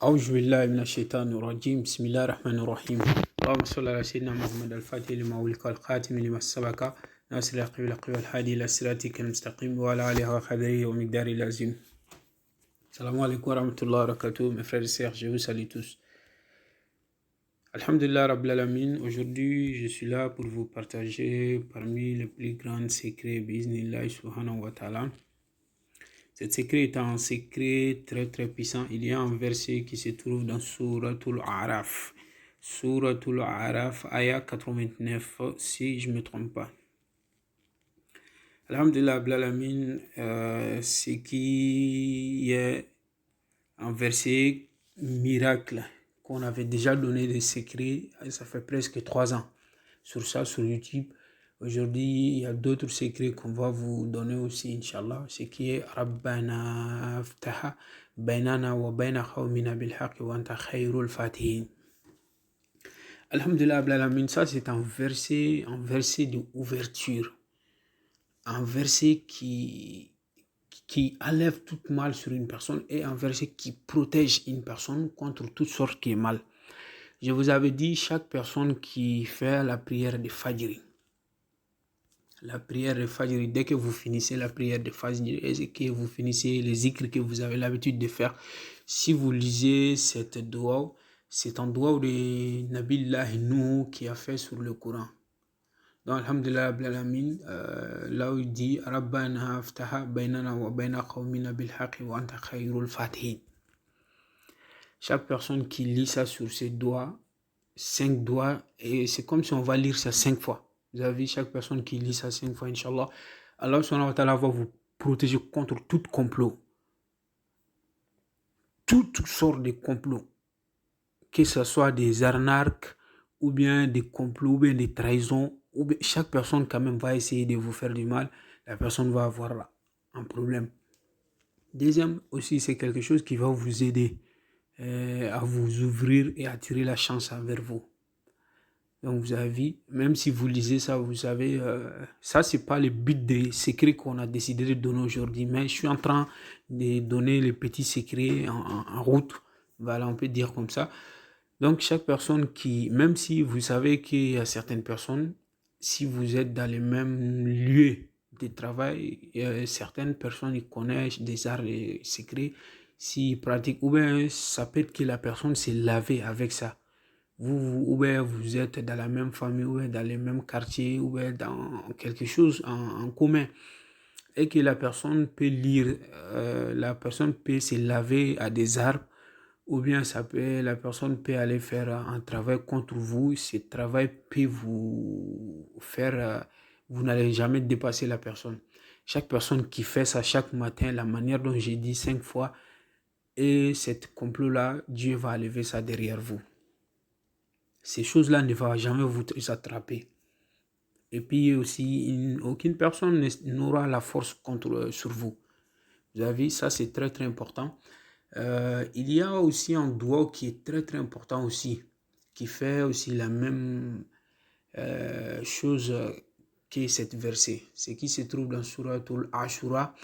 أعوذ بالله من الشيطان الرجيم بسم الله الرحمن الرحيم اللهم صل على سيدنا محمد الفاتح لما أغلق والخاتم لما سبق ناصر الحق بالحق والهادي إلى صراطك المستقيم وعلى آله وقدره ومقداره العظيم. Salam alaikum wa rahmatullahi wa barakatuh, mes frères et sœurs, je vous salue tous. Alhamdulillah Rabbil Alamin, aujourd'hui je suis là pour vous partager parmi les plus grands secrets Bismillah subhanahu wa ta'ala. Cet secret est un secret très très puissant. Il y a un verset qui se trouve dans Suratul A'raf. Suratul A'raf, ayah 89, si je ne me trompe pas. Alhamdulillah, Blalamin, ce qui est un verset miracle qu'on avait déjà donné des secrets, ça fait presque 3 ans. Sur ça, sur YouTube. Aujourd'hui, il y a d'autres secrets qu'on va vous donner aussi, Inch'Allah. Ce qui est Rabbana aftaha bainana wa baina khawmina bil haqq wa anta khayrul fatihin. Alhamdulillah, Blalamin, ça c'est un verset d'ouverture. Un verset qui enlève tout mal sur une personne et un verset qui protège une personne contre toutes sortes qui est mal. Je vous avais dit, chaque personne qui fait la prière de Fajr, dès que vous finissez la prière de Fajr et que vous finissez les zikrs que vous avez l'habitude de faire, si vous lisez cette dua, c'est un dua de Nabillah Nuh qui a fait sur le Coran. Donc, alhamdulillah, là où il dit Rabbana aftaha bainana wa baina qawmina bil haqqi wa anta khayrul fatihin. Chaque personne qui lit ça sur ses doigts, 5 doigts, et c'est comme si on va lire ça 5 fois. Vous avez vu, chaque personne qui lit ça 5 fois, Inch'Allah, Allah subhanahu wa ta'ala va vous protéger contre tout complot. Toutes sortes de complots. Que ce soit des arnaques, ou bien des complots, ou bien des trahisons, ou bien chaque personne quand même va essayer de vous faire du mal. La personne va avoir un problème. Deuxième aussi, c'est quelque chose qui va vous aider à vous ouvrir et attirer la chance vers vous. Donc vous avez vu, même si vous lisez ça, vous savez, ça c'est pas le but des secrets qu'on a décidé de donner aujourd'hui, mais je suis en train de donner les petits secrets en route, voilà, on peut dire comme ça. Donc chaque personne qui, même si vous savez qu'il y a certaines personnes, si vous êtes dans les mêmes lieux de travail, certaines personnes ils connaissent des arts et secrets, s'ils pratiquent, ou bien ça peut être que la personne s'est lavée avec ça. Ou bien vous êtes dans la même famille, ou bien dans les mêmes quartiers, ou bien dans quelque chose en commun. Et que la personne peut lire, la personne peut se laver à des arbres, ou bien la personne peut aller faire un travail contre vous. Ce travail peut vous faire, vous n'allez jamais dépasser la personne. Chaque personne qui fait ça chaque matin, la manière dont j'ai dit 5 fois, et cette complot-là, Dieu va lever ça derrière vous. Ces choses-là ne vont jamais vous attraper. Et puis aussi, aucune personne n'aura la force sur vous. Vous avez vu, ça c'est très très important. Il y a aussi un doigt qui est très très important aussi, qui fait aussi la même chose que cette verset. Ce qui se trouve dans Suratul Ashura,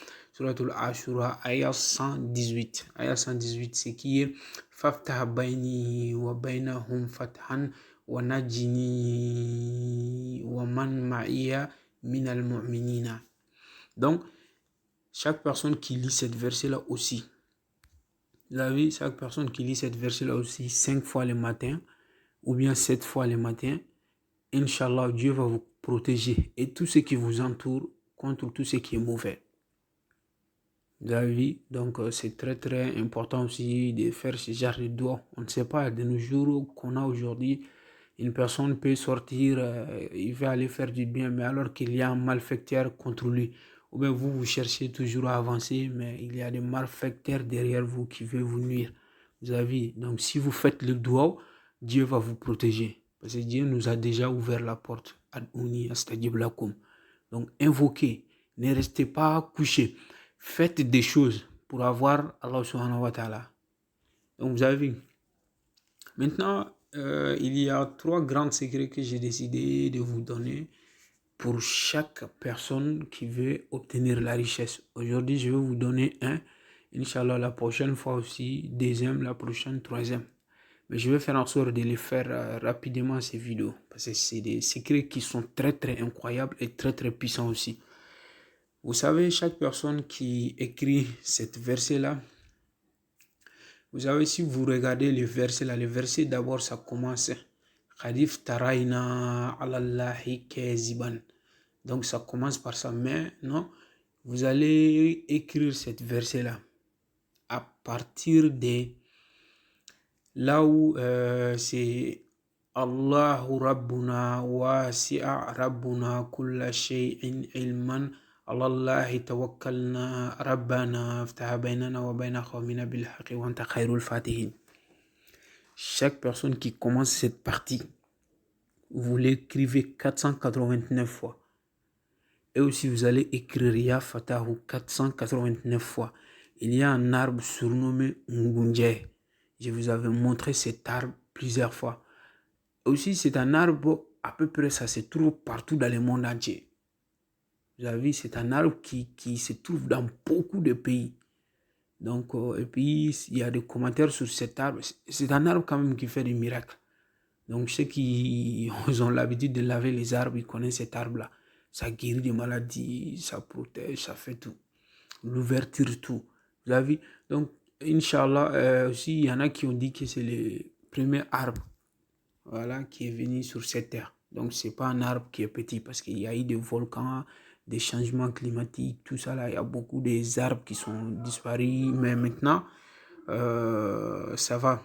ayah 118. Ayah 118, c'est qui est Faftah bayni wa baynahum fathan wa najini wa man ma'iya min al-mu'minina. Donc, chaque personne qui lit cette verset-là aussi, vous avez vu, chaque personne qui lit cette verset-là aussi 5 fois le matin, ou bien 7 fois le matin, Inch'Allah, Dieu va vous protéger et tout ce qui vous entoure contre tout ce qui est mauvais. Vous avez vu, donc c'est très très important aussi de faire ce genre de doigts. On ne sait pas, de nos jours qu'on a aujourd'hui, une personne peut sortir, il va aller faire du bien, mais alors qu'il y a un malfaiteur contre lui. Ou bien vous cherchez toujours à avancer, mais il y a des malfaiteurs derrière vous qui veulent vous nuire. Vous avez vu, donc si vous faites le doigt, Dieu va vous protéger. Parce que Dieu nous a déjà ouvert la porte. Donc invoquez, ne restez pas couchés. Faites des choses pour avoir Allah subhanahu wa ta'ala. Donc vous avez vu. Maintenant, il y a 3 grands secrets que j'ai décidé de vous donner pour chaque personne qui veut obtenir la richesse. Aujourd'hui, je vais vous donner un Inch'Allah, la prochaine fois aussi, deuxième, la prochaine, troisième. Mais je vais faire en sorte de les faire rapidement, ces vidéos. Parce que c'est des secrets qui sont très, très incroyables et très, très puissants aussi. Vous savez, chaque personne qui écrit cette verset-là, vous savez, si vous regardez les versets là, les versets d'abord, ça commence. Khadif taraina alallahi keziban. Donc ça commence par ça. Mais non, vous allez écrire cette verset-là à partir de là où c'est Allahu Rabbuna wasi'a Rabbuna kulla shay'in ilman Allahi tawakkalna Rabbana aftaha bainana wa baina qawmina bil haqqi wa anta khairul fatihin. Chaque personne qui commence cette partie, vous l'écrivez 489 fois. Et aussi vous allez écrire Ya Fatahu 489 fois. Il y a un arbre surnommé Ngunje. Je vous avais montré cet arbre plusieurs fois. Aussi, c'est un arbre, à peu près, ça se trouve partout dans le monde entier. Vous avez vu, c'est un arbre qui se trouve dans beaucoup de pays. Donc, et puis, il y a des commentaires sur cet arbre. C'est un arbre quand même qui fait des miracles. Donc, ceux qui ont l'habitude de laver les arbres, ils connaissent cet arbre-là. Ça guérit des maladies, ça protège, ça fait tout. L'ouverture, tout. Vous avez vu? Donc, Inch'Allah, aussi, il y en a qui ont dit que c'est le premier arbre, voilà, qui est venu sur cette terre. Donc, ce n'est pas un arbre qui est petit parce qu'il y a eu des volcans, des changements climatiques, tout ça là. Il y a beaucoup des arbres qui sont disparus, mais maintenant, ça va.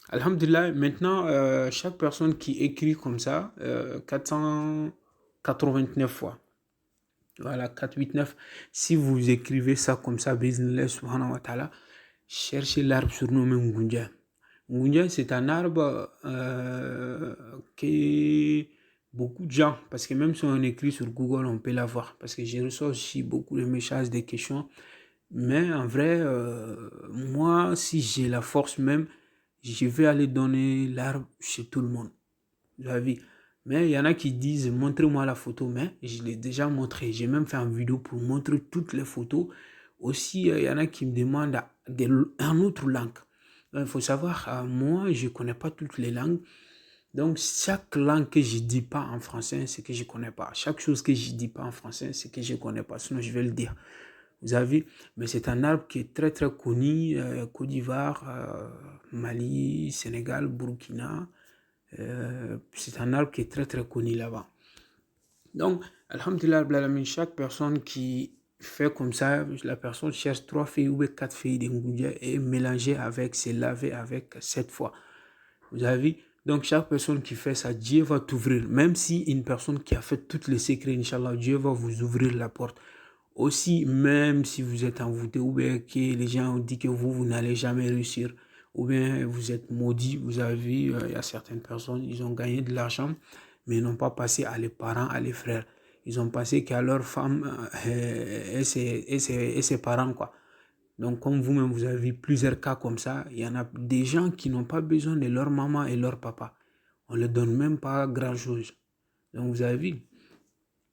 Alhamdulillah, maintenant, chaque personne qui écrit comme ça, 489 fois. Voilà, 489. Si vous écrivez ça comme ça, bismillah subhanahu wa ta'ala, cherchez l'arbre surnommé Ngunja. Ngunja, c'est un arbre que beaucoup de gens, parce que même si on écrit sur Google, on peut l'avoir. Parce que je reçois aussi beaucoup de messages, des questions. Mais en vrai, moi, si j'ai la force même, je vais aller donner l'arbre chez tout le monde. Vous avez vu? Mais il y en a qui disent, montrez-moi la photo, mais je l'ai déjà montré. J'ai même fait une vidéo pour montrer toutes les photos. Aussi, il y en a qui me demandent en autre langue. Il faut savoir, moi, je ne connais pas toutes les langues. Donc, chaque langue que je ne dis pas en français, c'est que je ne connais pas. Chaque chose que je ne dis pas en français, c'est que je ne connais pas. Sinon, je vais le dire. Vous avez vu? Mais c'est un arbre qui est très, très connu. Côte d'Ivoire, Mali, Sénégal, Burkina. C'est un arbre qui est très très connu là-bas. Donc, alhamdulillah, chaque personne qui fait comme ça, la personne cherche 3 feuilles ou 4 feuilles de Ngunja et mélanger avec, c'est laver avec 7 fois. Vous avez vu? Donc, chaque personne qui fait ça, Dieu va t'ouvrir. Même si une personne qui a fait tous les secrets, Inch'Allah, Dieu va vous ouvrir la porte. Aussi, même si vous êtes envoûté ou bien que les gens ont dit que vous n'allez jamais réussir, ou bien vous êtes maudit, vous avez vu, il y a certaines personnes, ils ont gagné de l'argent, mais ils n'ont pas passé à les parents, à les frères. Ils ont passé qu'à leur femme et ses parents, quoi. Donc, comme vous-même, vous avez vu plusieurs cas comme ça, il y en a des gens qui n'ont pas besoin de leur maman et leur papa. On ne leur donne même pas grand-chose. Donc, vous avez vu.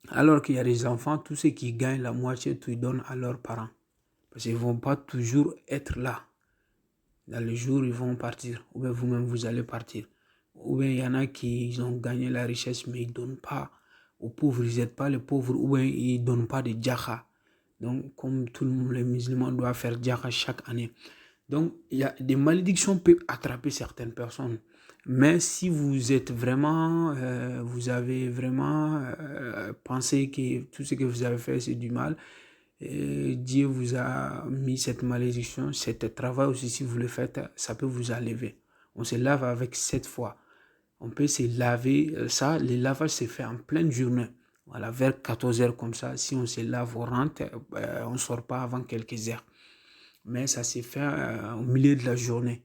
Alors qu'il y a des enfants, tous ceux qui gagnent la moitié, tout ils donnent à leurs parents. Parce qu'ils ne vont pas toujours être là. Dans le jour, ils vont partir. Ou bien vous-même, vous allez partir. Ou bien il y en a qui ils ont gagné la richesse, mais ils ne donnent pas aux pauvres. Ils n'aident pas les pauvres. Ou bien ils ne donnent pas de djaka. Donc, comme tout le monde, les musulmans doivent faire djaka chaque année. Donc, il y a des malédictions qui peuvent attraper certaines personnes. Mais si vous êtes vraiment, vous avez vraiment pensé que tout ce que vous avez fait, c'est du mal, Dieu vous a mis cette malédiction, cet travail aussi, si vous le faites, ça peut vous enlever. On se lave avec 7 fois. On peut se laver, ça, le lavage se fait en pleine journée. Voilà, vers 14 heures comme ça, si on se lave, on rentre, on ne sort pas avant quelques heures. Mais ça s'est fait au milieu de la journée.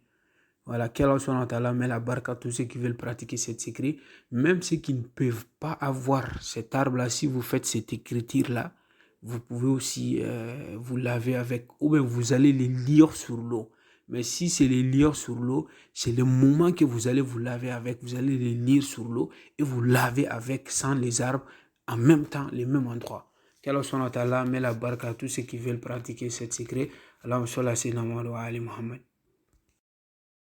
Voilà, qu'Allah subhanahu wa ta'ala met la barque à tous ceux qui veulent pratiquer cette secret. Même ceux qui ne peuvent pas avoir cet arbre-là, si vous faites cette écriture-là, vous pouvez aussi vous laver avec, ou bien vous allez les lire sur l'eau. Mais si c'est les lire sur l'eau, c'est le moment que vous allez vous laver avec, vous allez les lire sur l'eau et vous laver avec sans les arbres en même temps, les mêmes endroits. Qu'Allah subhanahu wa ta'ala met la baraka à tous ceux qui veulent pratiquer cet secret. Allahumma salli ala sayyidina Muhammad wa ali Muhammad.